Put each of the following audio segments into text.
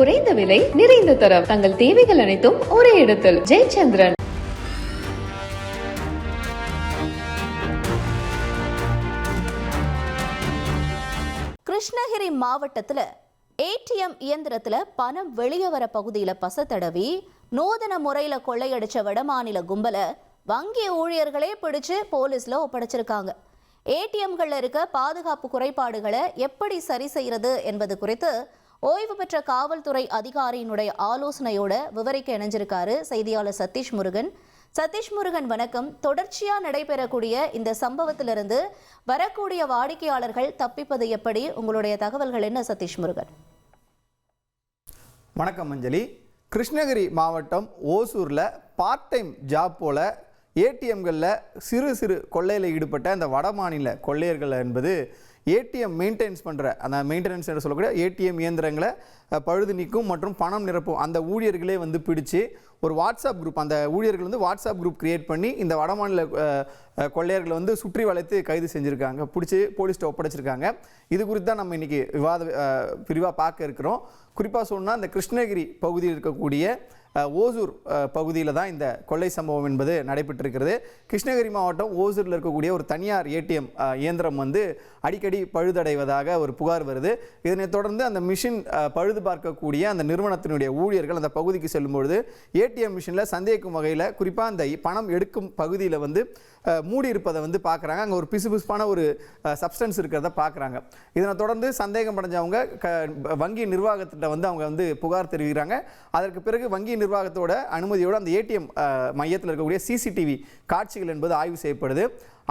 குறைந்த விலை நிறைந்த தரம் தங்கள் தேவைகள் அனைத்தும் ஒரே இடத்தில் ஜெயச்சந்திரன். கிருஷ்ணகிரி மாவட்டத்தில் ஏடிஎம் இயந்திரத்தில் பணம் வெளியே வர பகுதியில் பச தடவி நூதன முறையில் கொள்ளையடிச்ச வடமாநில கும்பலை வங்கி ஊழியர்களே பிடிச்சு போலீஸில் ஒப்படைச்சிருக்காங்க. ஏடிஎம்களில் இருக்க பாதுகாப்பு குறைபாடுகளை எப்படி சரி செய்யறது என்பது குறித்து ஓய்வு பெற்ற காவல்துறை அதிகாரியினுடைய ஆலோசனையோட விவரிக்க இணைஞ்சிருக்காரு செய்தியாளர் சதீஷ் முருகன். சதீஷ் முருகன், வணக்கம். தொடர்ச்சியா நடைபெறக்கூடிய இந்த சம்பவத்திலிருந்து வரக்கூடிய வாடிக்கையாளர்கள் தப்பிப்பது எப்படி? உங்களுடைய தகவல்கள் என்ன சதீஷ் முருகன்? வணக்கம் அஞ்சலி. கிருஷ்ணகிரி மாவட்டம் ஓசூரில் பார்ட் டைம் ஜாப் போல ஏடிஎம்களில் சிறு சிறு கொள்ளையில் ஈடுபட்ட அந்த வடமாநில கொள்ளையர்கள் என்பது ஏடிஎம் மெயின்டெனன்ஸ் பண்ணுற அந்த மெயின்டெனன்ஸ் என்று சொல்லக்கூடிய ஏடிஎம் இயந்திரங்களை பழுது நீக்கும் மற்றும் பணம் நிரப்பும் அந்த ஊழியர்களே வந்து பிடிச்சு ஒரு வாட்ஸ்அப் குரூப், அந்த ஊழியர்கள் வந்து வாட்ஸ்அப் குரூப் கிரியேட் பண்ணி இந்த வடமாநில கொள்ளையர்களை வந்து சுற்றி வளைத்து கைது செஞ்சுருக்காங்க, பிடிச்சி போலீஸ்கிட்ட ஒப்படைச்சிருக்காங்க. இது குறித்து தான் நம்ம இன்றைக்கி பிரிவாக பார்க்க இருக்கிறோம். குறிப்பாக சொன்னால் இந்த கிருஷ்ணகிரி பகுதியில் இருக்கக்கூடிய ஓசூர் பகுதியில் தான் இந்த கொள்ளை சம்பவம் என்பது நடைபெற்றிருக்கிறது. கிருஷ்ணகிரி மாவட்டம் ஓசூரில் இருக்கக்கூடிய ஒரு தனியார் ஏடிஎம் இயந்திரம் வந்து அடிக்கடி பழுதடைவதாக ஒரு புகார் வருது. இதனைத் தொடர்ந்து அந்த மிஷின் பழுது பார்க்கக்கூடிய அந்த நிறுவனத்தினுடைய ஊழியர்கள் அந்த பகுதிக்கு செல்லும்பொழுது ஏடிஎம் மிஷினில் சந்தேகிக்கும் வகையில் குறிப்பாக அந்த பணம் எடுக்கும் பகுதியில் வந்து மூடி இருப்பதை வந்து பார்க்குறாங்க. அங்கே ஒரு பிசுபிசுப்பான ஒரு சப்ஸ்டன்ஸ் இருக்கிறத பார்க்குறாங்க. இதனை தொடர்ந்து சந்தேகம் அடைஞ்சவங்க வங்கி நிர்வாகத்திட்ட வந்து அவங்க வந்து புகார் தெரிவிக்கிறாங்க. அதற்கு பிறகு வங்கி நிர்வாகத்தோட அனுமதியோடு அந்த ஏடிஎம் மையத்தில் இருக்கக்கூடிய சிசிடிவி காட்சிகள் என்பது ஆய்வு செய்யப்படுது.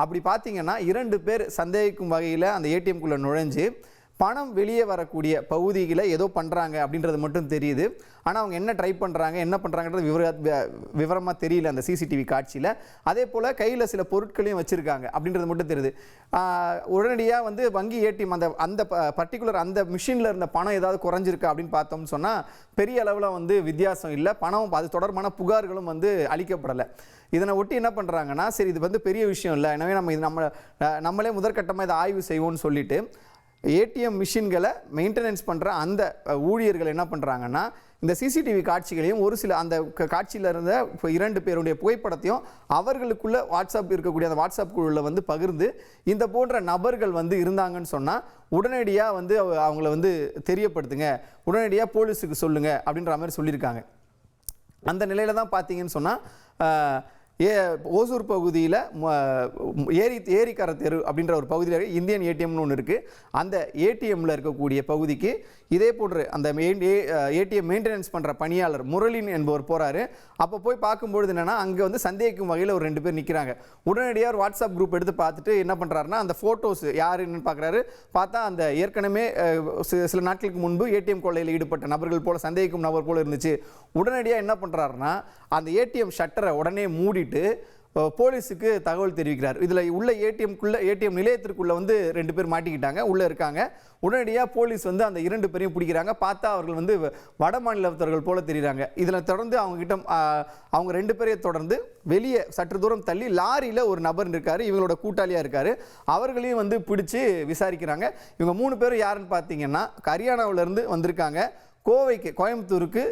அப்படி பார்த்தீங்கன்னா 2 பேர் சந்தேகிக்கும் வகையில் அந்த ஏடிஎம்குள்ளே நுழைஞ்சு பணம் வெளியே வரக்கூடிய பகுதியில் ஏதோ பண்ணுறாங்க அப்படின்றது மட்டும் தெரியுது. ஆனால் அவங்க என்ன ட்ரை பண்ணுறாங்க, என்ன பண்ணுறாங்கன்றது விவரமாக தெரியல அந்த சிசிடிவி காட்சியில். அதே போல் கையில் சில பொருட்களையும் வச்சுருக்காங்க அப்படின்றது மட்டும் தெரியுது. உடனடியாக வந்து வங்கி ஏடிஎம் அந்த பர்டிகுலர் அந்த மிஷினில் இருந்த பணம் ஏதாவது குறைஞ்சிருக்கா அப்படின்னு பார்த்தோம்னு சொன்னால் பெரிய அளவில் வந்து வித்தியாசம் இல்லை. பணம் அது தொடர்பான புகார்களும் வந்து அளிக்கப்படலை. இதனை ஒட்டி என்ன பண்ணுறாங்கன்னா, சரி இது வந்து பெரிய விஷயம் இல்லை, எனவே நம்மளே முதற்கட்டமாக இதை ஆய்வு செய்வோம்னு சொல்லிட்டு ஏடிஎம் மிஷின்களை மெயின்டெனன்ஸ் பண்ணுற அந்த ஊழியர்கள் என்ன பண்ணுறாங்கன்னா, இந்த சிசிடிவி காட்சிகளையும் ஒரு சில அந்த காட்சியில் இருந்த 2 பேருடைய புகைப்படத்தையும் அவர்களுக்குள்ள வாட்ஸ்அப் இருக்கக்கூடிய அந்த வாட்ஸ்அப் குழுவில் வந்து பகிர்ந்து இந்த போன்ற நபர்கள் வந்து இருந்தாங்கன்னு சொன்னால் உடனடியாக வந்து அவங்கள வந்து தெரியப்படுத்துங்க, உடனடியாக போலீஸுக்கு சொல்லுங்கள் அப்படின்ற மாதிரி சொல்லியிருக்காங்க. அந்த நிலையில் தான் பார்த்தீங்கன்னு சொன்னால் ஓசூர் பகுதியில் ஏரிக்கரை தெரு அப்படின்ற ஒரு பகுதியில் இந்தியன் ஏடிஎம்னு ஒன்று இருக்குது. அந்த ஏடிஎம்மில் இருக்கக்கூடிய பகுதிக்கு இதே போன்று அந்த ஏடிஎம் மெயின்டெனன்ஸ் பண்ணுற பணியாளர் முரளின் என்பவர் போகிறாரு. அப்போ போய் பார்க்கும்பொழுது என்னென்னா, அங்கே வந்து சந்தேகிக்கும் வகையில் ஒரு 2 பேர் நிற்கிறாங்க. உடனடியாக ஒரு வாட்ஸ்அப் குரூப் எடுத்து பார்த்துட்டு என்ன பண்ணுறாருன்னா, அந்த ஃபோட்டோஸ் யாருன்னு பார்க்குறாரு. பார்த்தா அந்த ஏற்கனவே சில நாட்களுக்கு முன்பு ஏடிஎம் கொள்ளையில் ஈடுபட்ட நபர்கள் போல் சந்தேகிக்கும் நபர் போல் இருந்துச்சு. உடனடியாக என்ன பண்ணுறாருன்னா, அந்த ஏடிஎம் ஷட்டரை உடனே மூடிட்டு போலீஸுக்கு தகவல் தெரிவிக்கிறார். இதில் உள்ள ஏடிஎம் நிலையத்திற்குள்ளே வந்து 2 பேர் மாட்டிக்கிட்டாங்க, உள்ளே இருக்காங்க. உடனடியாக போலீஸ் வந்து அந்த 2 பேரையும் பிடிக்கிறாங்க. பார்த்தா அவர்கள் வந்து வட மாநிலத்தவர்கள் போல தெரியுறாங்க. இதில் தொடர்ந்து அவங்க 2 பேரையும் தொடர்ந்து வெளியே சற்று தூரம் தள்ளி லாரியில் ஒரு நபர் இருக்கார், இவங்களோட கூட்டாளியாக இருக்கார். அவர்களையும் வந்து பிடிச்சி விசாரிக்கிறாங்க. இவங்க 3 பேரும் யாருன்னு பார்த்தீங்கன்னா, ஹரியானாவிலேருந்து வந்திருக்காங்க. கோயம்புத்தூருக்கு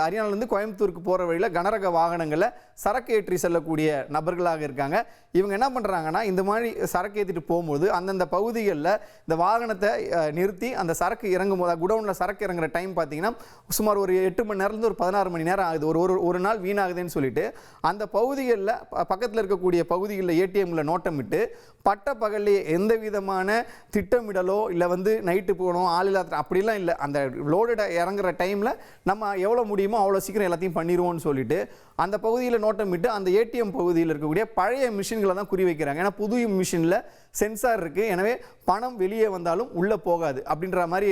ஹரியானாவிலேருந்து கோயம்புத்தூருக்கு போகிற வழியில் கனரக வாகனங்களில் சரக்கு ஏற்றி செல்லக்கூடிய நபர்களாக இருக்காங்க. இவங்க என்ன பண்ணுறாங்கன்னா, இந்த மாதிரி சரக்கு ஏற்றிட்டு போகும்போது அந்தந்த பகுதிகளில் இந்த வாகனத்தை நிறுத்தி அந்த சரக்கு இறங்கும் போது குடவுனில் சரக்கு இறங்குற டைம் பார்த்தீங்கன்னா சுமார் ஒரு 8 மணி நேரத்துலேருந்து ஒரு 16 மணி நேரம் ஆகுது. ஒரு நாள் வீணாகுதுன்னு சொல்லிட்டு அந்த பகுதிகளில் பக்கத்தில் இருக்கக்கூடிய பகுதிகளில் ஏடிஎம்மில் நோட்டமிட்டு பட்ட பகல்லையே எந்த விதமான திட்டமிடலோ இல்லை வந்து நைட்டு போகணும் ஆளில்லாத அப்படிலாம் இல்லை. அந்த லோடட இறங்குற டைமில் நம்ம எவ்வளோ முடியுமோ அவ்வளோ சீக்கிரம் எல்லாத்தையும் பண்ணிடுவோம்னு சொல்லிட்டு அந்த பகுதியில் நோட்டமிட்டு அந்த ஏடிஎம் பகுதியில் இருக்கக்கூடிய பழைய மிஷின்களை தான் குறி வைக்கிறாங்க. ஏன்னா புது மிஷினில் சென்சார் இருக்குது, எனவே பணம் வெளியே வந்தாலும் உள்ளே போகாது அப்படின்ற மாதிரி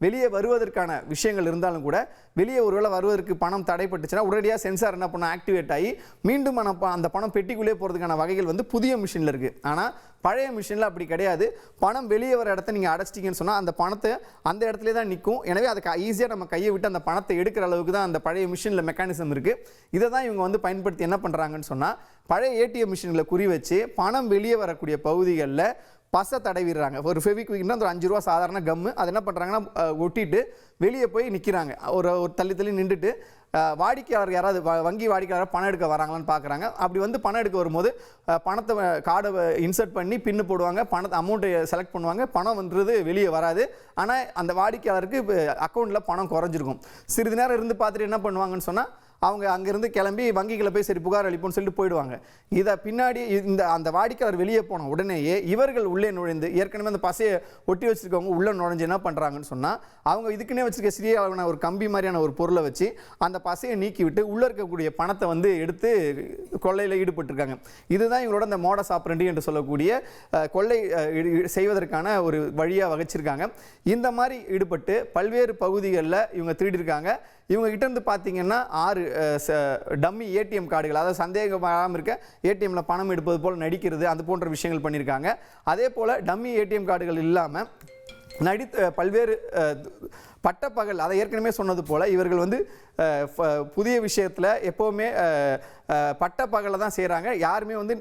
வெளியே வருவதற்கான விஷயங்கள் இருந்தாலும் கூட வெளியே ஒருவேளை வருவதற்கு பணம் தடைப்பட்டுச்சுன்னா உடனடியாக சென்சார் என்ன பண்ண ஆக்டிவேட் ஆகி மீண்டும் அந்த பணம் பெட்டிக்குள்ளே போகிறதுக்கான வகைகள் வந்து புதிய மிஷினில் இருக்குது. ஆனால் பழைய மிஷினில் அப்படி கிடையாது. பணம் வெளியே வர இடத்த நீங்கள் அடைச்சிட்டிங்கன்னு சொன்னால் அந்த பணத்தை அந்த இடத்துல தான் நிற்கும். எனவே அதுக்கு ஈஸியாக நம்ம கையை விட்டு அந்த பணத்தை எடுக்கிற அளவுக்கு தான் அந்த பழைய மிஷினில் மெக்கானிசம் இருக்குது. இதை தான் இவங்க வந்து பயன்படுத்தி என்ன பண்ணுறாங்கன்னு சொன்னால், பழைய ஏடிஎம் மிஷின்களை குறி வச்சு பணம் வெளியே வரக்கூடிய பகுதிகளில் பசை தடவிடுறாங்க. ஒரு ஃபெவிக்விக்னா ஒரு 5 ரூபா சாதாரண கம்மு, அதை என்ன பண்ணுறாங்கன்னா ஒட்டிட்டு வெளியே போய் நிற்கிறாங்க. ஒரு தள்ளி நின்றுட்டு வாடிக்கையாளர் யாராவது வங்கி வாடிக்கையாளர் பணம் எடுக்க வராங்களான்னு பார்க்குறாங்க. அப்படி வந்து பணம் எடுக்க வரும்போது பணத்தை கார்டை இன்சர்ட் பண்ணி பின்னு போடுவாங்க, பணத்தை அமௌண்ட்டை செலக்ட் பண்ணுவாங்க, பணம் வந்துறது வெளியே வராது. ஆனால் அந்த வாடிக்கையாளருக்கு அக்கௌண்ட்டில் பணம் குறைஞ்சிருக்கும். சிறிது நேரம் இருந்து பார்த்துட்டு என்ன பண்ணுவாங்கன்னு சொன்னால் அவங்க அங்கேருந்து கிளம்பி வங்கிகளை போய் சரி புகார் அளிப்போம்னு சொல்லிட்டு போயிடுவாங்க. இதை பின்னாடி அந்த வாடிக்கையாளர் வெளியே போன உடனேயே இவர்கள் உள்ளே நுழைந்து ஏற்கனவே அந்த பசையை ஒட்டி வச்சுருக்கவங்க உள்ளே நுழைஞ்சு என்ன பண்ணுறாங்கன்னு சொன்னால் அவங்க இதுக்குன்னே வச்சுருக்க சிறிய அளவான ஒரு கம்பி மாதிரியான ஒரு பொருளை வச்சு அந்த பசையை நீக்கி விட்டு உள்ளே இருக்கக்கூடிய பணத்தை வந்து எடுத்து கொள்ளையில் ஈடுபட்டிருக்காங்க. இதுதான் இவங்களோட அந்த மோடஸ் ஆப்பரண்டி என்று சொல்லக்கூடிய கொள்ளை செய்வதற்கான ஒரு வழியாக வகிச்சிருக்காங்க. இந்த மாதிரி ஈடுபட்டு பல்வேறு பகுதிகளில் இவங்க திருடியிருக்காங்க. இவங்க கிட்ட இருந்து பார்த்தீங்கன்னா 6 டம்மி ஏடிஎம் கார்டுகள், அதாவது சந்தேகமாக இருக்க ஏடிஎம்மில் பணம் எடுப்பது போல் நடிக்கிறது, அது போன்ற விஷயங்கள் பண்ணியிருக்காங்க. அதே போல் டம்மி ஏடிஎம் கார்டுகள் இல்லாமல் பல்வேறு பட்டப்பகல், அதை ஏற்கனவே சொன்னது போல் இவர்கள் வந்து புதிய விஷயத்தில் எப்போவுமே பட்டப்பகலில் தான் செய்கிறாங்க. யாருமே வந்து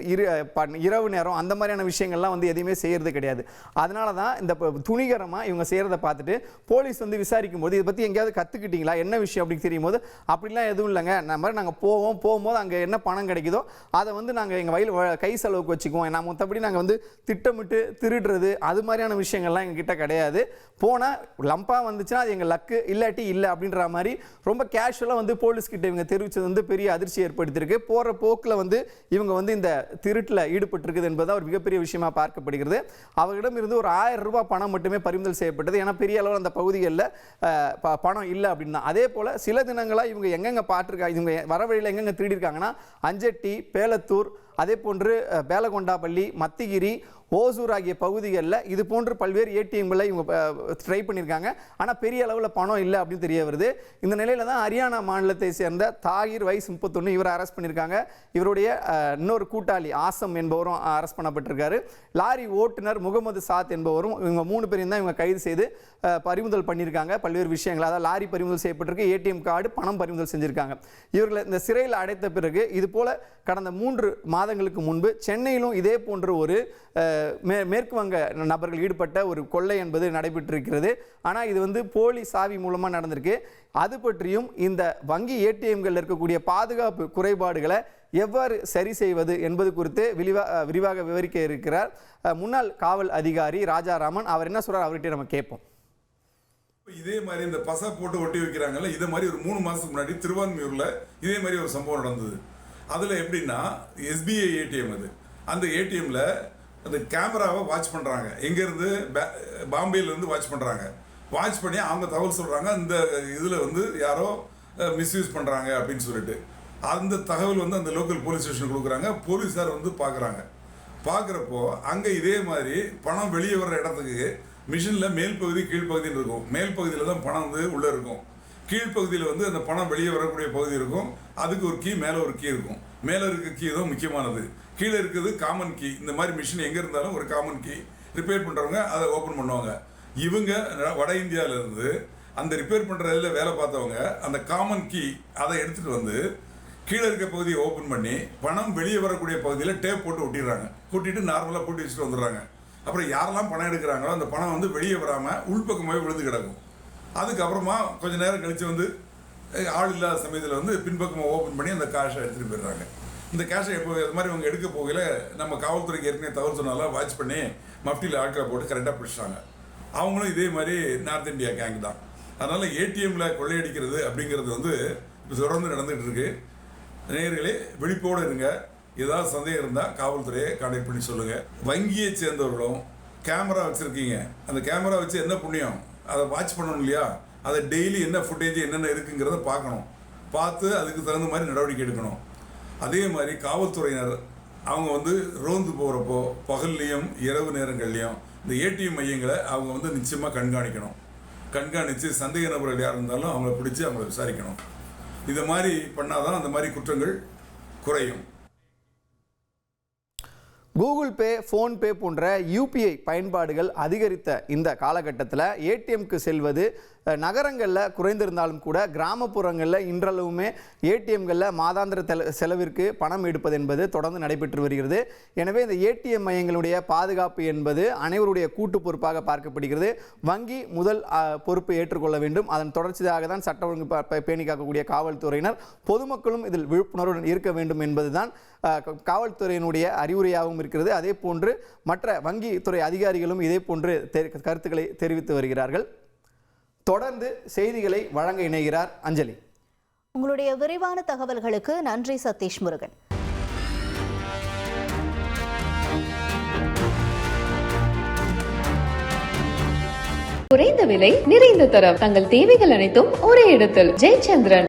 இரவு நேரம் அந்த மாதிரியான விஷயங்கள்லாம் வந்து எதையுமே செய்கிறது கிடையாது. அதனால தான் இந்த துணிகரமாக இவங்க செய்கிறத பார்த்துட்டு போலீஸ் வந்து விசாரிக்கும் போது இதை பற்றி எங்கேயாவது கற்றுக்கிட்டீங்களா, என்ன விஷயம் அப்படின்னு தெரியும் போது அப்படிலாம் எதுவும் இல்லைங்க, இந்த மாதிரி நாங்கள் போகும்போது அங்கே என்ன பணம் கிடைக்குதோ அதை வந்து நாங்கள் எங்கள் வயல் கை செலவுக்கு வச்சுக்குவோம், நான் மற்றபடி நாங்கள் வந்து திட்டமிட்டு திருடுறது அது மாதிரியான விஷயங்கள்லாம் எங்ககிட்ட கிடையாது. போனால் லம்பாக வந்துச்சுன்னா அது எங்கள் லக்கு, இல்லாட்டி இல்லை அப்படின்ற மாதிரி ரொம்ப கேஷுவலாக வந்து போலீஸ்கிட்ட இவங்க தெரிவித்தது வந்து பெரிய அதிர்ச்சி ஏற்படுத்தியிருக்கு. போகிற போக்கில் வந்து இவங்க வந்து இந்த திருட்டில் ஈடுபட்டிருக்குது என்பது ஒரு மிகப்பெரிய விஷயமா பார்க்கப்படுகிறது. அவர்களிடம் இருந்து ஒரு 1000 ரூபாய் பணம் மட்டுமே பறிமுதல் செய்யப்பட்டது. ஏன்னா பெரிய அளவில் அந்த பகுதிகளில் பணம் இல்லை அப்படின்னா. அதே போல் சில தினங்களாக இவங்க எங்கெங்கே பார்த்துருக்காங்க, இவங்க வர வழியில் எங்கெங்கே திருடிருக்காங்கன்னா அஞ்சட்டி, பேலத்தூர், அதே போன்று பேலகொண்டாப்பள்ளி, மத்திகிரி, ஓசூர் ஆகிய பகுதிகளில் இது போன்று பல்வேறு ஏடிஎம்களை இவங்க ட்ரை பண்ணியிருக்காங்க. ஆனால் பெரிய அளவில் பணம் இல்லை அப்படின்னு தெரிய வருது. இந்த நிலையில் தான் ஹரியானா மாநிலத்தை சேர்ந்த தாகிர் வயசு 31 இவரை அரெஸ்ட் பண்ணியிருக்காங்க. இவருடைய இன்னொரு கூட்டாளி ஆசம் என்பவரும் அரெஸ்ட் பண்ணப்பட்டிருக்காரு. லாரி ஓட்டுநர் முகமது சாத் என்பவரும், இவங்க 3 பேரையும் தான் இவங்க கைது செய்து பறிமுதல் பண்ணியிருக்காங்க. பல்வேறு விஷயங்கள், அதாவது லாரி பறிமுதல் செய்யப்பட்டிருக்கு, ஏடிஎம் கார்டு, பணம் பறிமுதல் செஞ்சுருக்காங்க. இவர்களை இந்த சிறையில் அடைத்த பிறகு இது போல கடந்த 3 மாதங்களுக்கு முன்பு சென்னையிலும் இதே போன்ற ஒரு மேற்கு வங்க நபர்கள் ஈடுபட்ட ஒரு கொள்ளை என்பது நடைபெற்றிருக்கிறது. ஆனால் இது வந்து போலி சாவி மூலமாக நடந்திருக்கு. அது பற்றியும் இந்த வங்கி ஏடிஎம்களில் இருக்கக்கூடிய பாதுகாப்பு குறைபாடுகளை எவ்வாறு சரி செய்வது என்பது குறித்து விரிவாக விவரிக்க இருக்கிறார் முன்னாள் காவல் அதிகாரி ராஜாராமன். அவர் என்ன சொல்றார் அவர்கிட்ட நம்ம கேட்போம். இதே மாதிரி இந்த பசை போட்டு ஒட்டி வைக்கிறாங்கல்ல, இதே மாதிரி ஒரு 3 மாதத்துக்கு முன்னாடி திருவான்மியூரில் இதே மாதிரி ஒரு சம்பவம் நடந்தது. அதில் எப்படின்னா எஸ்பிஐ ஏடிஎம், அது அந்த ஏடிஎம்மில் அந்த கேமராவை வாட்ச் பண்ணுறாங்க, எங்கேருந்து பாம்பேலேருந்து வாட்ச் பண்ணுறாங்க. வாட்ச் பண்ணி அவங்க தகவல் சொல்கிறாங்க, இந்த இதில் வந்து யாரோ மிஸ்யூஸ் பண்ணுறாங்க அப்படின்னு சொல்லிட்டு. அந்த தகவல் வந்து அந்த லோக்கல் போலீஸ் ஸ்டேஷன் கொடுக்குறாங்க. போலீஸார் வந்து பார்க்குறப்போ அங்கே இதே மாதிரி பணம் வெளியே வர்ற இடத்துக்கு மிஷினில் மேல் பகுதி கீழ்ப்பகுதின்னு இருக்கும். மேல் பகுதியில் தான் பணம் வந்து உள்ளே இருக்கும். கீழ்ப்பகுதியில் வந்து அந்த பணம் வெளியே வரக்கூடிய பகுதி இருக்கும். அதுக்கு ஒரு கீ, மேலே ஒரு கீ இருக்கும். மேலே இருக்க கீ தான் முக்கியமானது, கீழே இருக்குது காமன் கீ. இந்த மாதிரி மிஷின் எங்கே இருந்தாலும் ஒரு காமன் கீ, ரிப்பேர் பண்ணுறவங்க அதை ஓப்பன் பண்ணுவாங்க. இவங்க வட இந்தியாவிலேருந்து அந்த ரிப்பேர் பண்ணுறதுல வேலை பார்த்தவங்க அந்த காமன் கீ அதை எடுத்துகிட்டு வந்து கீழே இருக்க பகுதியை ஓப்பன் பண்ணி பணம் வெளியே வரக்கூடிய பகுதியில் டேப் போட்டு ஒட்டிடுறாங்க. ஒட்டிட்டு நார்மலாக போட்டு வச்சுட்டு வந்துடுறாங்க. அப்புறம் யாரெல்லாம் பணம் எடுக்கிறாங்களோ அந்த பணம் வந்து வெளியே வராமல் உள்பக்கமாகவே விழுந்து கிடக்கும். அதுக்கப்புறமா கொஞ்சம் நேரம் கழித்து வந்து ஆள் இல்லாத சமயத்தில் வந்து பின்பக்கமாக ஓப்பன் பண்ணி அந்த கேஷை எடுத்துகிட்டு போயிடுறாங்க. இந்த கேஷை எப்போ இது மாதிரி அவங்க எடுக்க போகல நம்ம காவல்துறைக்கு ஏற்கனவே தகவல் சொன்னாலும் வாட்ச் பண்ணி மஃப்டியில் ஆட்களை போட்டு கரெக்டாக பிடிச்சிட்டாங்க. அவங்களும் இதே மாதிரி நார்த் இந்தியா கேங் தான். அதனால் ஏடிஎம்மில் கொள்ளையடிக்கிறது அப்படிங்கிறது வந்து இப்போ தொடர்ந்து நடந்துகிட்டு இருக்கு. நேயர்களே விழிப்போடு இருங்க. ஏதாவது சந்தேகம் இருந்தால் காவல்துறையை கான்டாக்ட் பண்ணி சொல்லுங்கள். வங்கியை சேர்ந்தவர்களும் கேமரா வச்சுருக்கீங்க, அந்த கேமரா வச்சு என்ன புண்ணியம், அதை வாட்ச் பண்ணணும் இல்லையா? அதை டெய்லி என்ன ஃபுட்டேஜ் என்னென்ன இருக்குங்கிறத பார்க்கணும். பார்த்து அதுக்கு தகுந்த மாதிரி நடவடிக்கை எடுக்கணும். அதே மாதிரி காவல்துறையினர் அவங்க வந்து ரோந்து போகிறப்போ பகல்லையும் இரவு நேரங்கள்லையும் இந்த ஏடிஎம் மையங்களை அவங்க வந்து நிச்சயமாக கண்காணிக்கணும். கண்காணித்து சந்தேக நபர்கள் யார் இருந்தாலும் அவங்கள பிடிச்சி அவங்கள விசாரிக்கணும். இதை மாதிரி பண்ணாதான் அந்த மாதிரி குற்றங்கள் குறையும். கூகுள் பே, ஃபோன்பே போன்ற யூபிஐ பயன்பாடுகள் அதிகரித்த இந்த காலகட்டத்தில் ஏடிஎம்க்கு செல்வது நகரங்களில் குறைந்திருந்தாலும் கூட கிராமப்புறங்களில் இன்றளவுமே ஏடிஎம்களில் மாதாந்திர செலவிற்கு பணம் எடுப்பது என்பது தொடர்ந்து நடைபெற்று வருகிறது. எனவே இந்த ஏடிஎம் மையங்களுடைய பாதுகாப்பு என்பது அனைவருடைய கூட்டு பொறுப்பாக பார்க்கப்படுகிறது. வங்கி முதல் பொறுப்பை ஏற்றுக்கொள்ள வேண்டும். அதன் தொடர்ச்சியாக தான் சட்ட ஒழுங்கு பேணி காக்கக்கூடிய காவல்துறையினர், பொதுமக்களும் இதில் விழிப்புணர்வுடன் இருக்க வேண்டும் என்பதுதான் காவல்துறையினுடைய அறிவுரையாகவும் இருக்கிறது. அதே போன்று மற்ற வங்கித்துறை அதிகாரிகளும் இதே போன்று கருத்துக்களை தெரிவித்து வருகிறார்கள். தொடர்ந்து செய்திகளை வழங்க இணைகிறார் அஞ்சலி. உங்களுடைய விரிவான தகவல்களுக்கு நன்றி சதீஷ் முருகன். குறைந்த விலை, நிறைந்த தரம். தங்கள் தேவைகள் அனைத்தும் ஒரே இடத்தில். ஜெயச்சந்திரன்.